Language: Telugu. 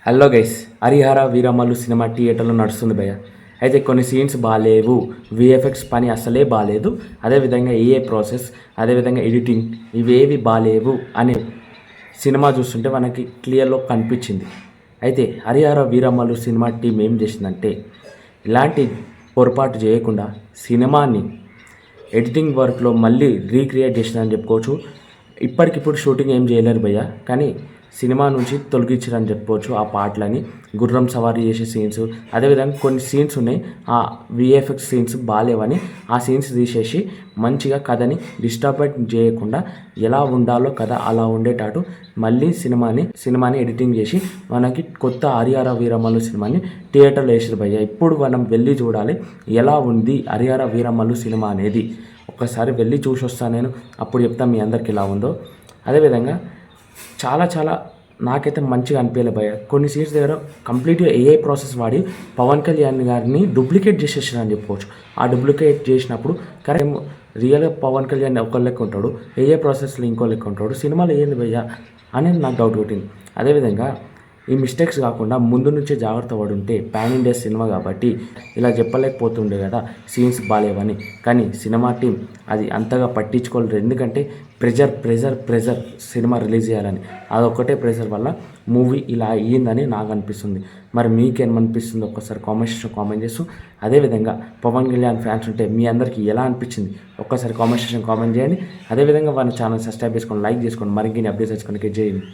Hello guys, Harihara Veeramallu cinema థియేటర్లో నడుస్తుంది భయ్య. అయితే కొన్ని సీన్స్ బాగాలేవు, విఎఫ్ఎక్స్ పని అస్సలే బాగాలేదు, అదేవిధంగా ఏఏ ప్రాసెస్, అదేవిధంగా ఎడిటింగ్ ఇవేవి బాగాలేవు అని సినిమా చూస్తుంటే మనకి క్లియర్లో కనిపించింది. అయితే హరిహర వీరమల్లు సినిమా టీం ఏం చేసిందంటే ఇలాంటి పొరపాటు చేయకుండా సినిమాని ఎడిటింగ్ వర్క్లో మళ్ళీ రీక్రియేట్ చేసిందని చెప్పుకోవచ్చు. ఇప్పటికిప్పుడు షూటింగ్ ఏం చేయలేరు భయ్య, కానీ సినిమా నుంచి తొలగించారని చెప్పుకోవచ్చు. ఆ పాటలని గుర్రం సవారీ చేసే సీన్స్, అదేవిధంగా కొన్ని సీన్స్ ఉన్నాయి, ఆ విఎఫ్ఎక్స్ సీన్స్ బాగాలేవని ఆ సీన్స్ తీసేసి మంచిగా కథని డిస్టర్బెన్స్ చేయకుండా ఎలా ఉండాలో కథ అలా ఉండేటట్టు మళ్ళీ సినిమాని ఎడిటింగ్ చేసి మనకి కొత్త హరిహర వీరమల్లు సినిమాని థియేటర్లో వేసారు భయ్య. ఇప్పుడు మనం వెళ్ళి చూడాలి ఎలా ఉంది హరిహర వీరమల్లు సినిమా అనేది. ఒక్కసారి వెళ్ళి చూసి వస్తాను నేను, అప్పుడు చెప్తాను మీ అందరికి ఎలా ఉందో. అదేవిధంగా చాలా నాకైతే మంచిగా అనిపించలే భయ్య. కొన్ని సీన్స్ దగ్గర కంప్లీట్గా ఏఐ ప్రాసెస్ వాడి పవన్ కళ్యాణ్ గారిని డూప్లికేట్ చేసేసారని చెప్పుకోవచ్చు. ఆ డూప్లికేట్ చేసినప్పుడు కరెక్ట్ రియల్గా పవన్ కళ్యాణ్ ఒక లెక్క ఉంటాడు, ఏఐ ప్రాసెస్లో ఇంకో లెక్క ఉంటాడు. సినిమాలో ఏంది భయ్య అనేది నాకు డౌట్ కొట్టింది. అదేవిధంగా ఈ మిస్టేక్స్ కాకుండా ముందు నుంచే జాగ్రత్త పడి ఉంటే పాన్ ఇండియా సినిమా కాబట్టి ఇలా చెప్పలేకపోతుండే కదా సీన్స్ బాగాలేవని. కానీ సినిమా టీం అది అంతగా పట్టించుకోలేరు, ఎందుకంటే ప్రెజర్ సినిమా రిలీజ్ చేయాలని. అదొక్కటే ప్రెజర్ వల్ల మూవీ ఇలా అయ్యిందని నాకు అనిపిస్తుంది. మరి మీకేమనిపిస్తుంది ఒక్కసారి కామెంట్ చేస్తూ, అదేవిధంగా పవన్ కళ్యాణ్ ఫ్యాన్స్ ఉంటే మీ అందరికీ ఎలా అనిపించింది ఒక్కసారి కామెంట్ చేయండి. అదేవిధంగా వాళ్ళ ఛానల్ సబ్స్క్రైబ్ చేసుకోండి, లైక్ చేసుకోండి, మరిన్ని అప్డేట్స్ తెచ్చుకోండి. చేయండి.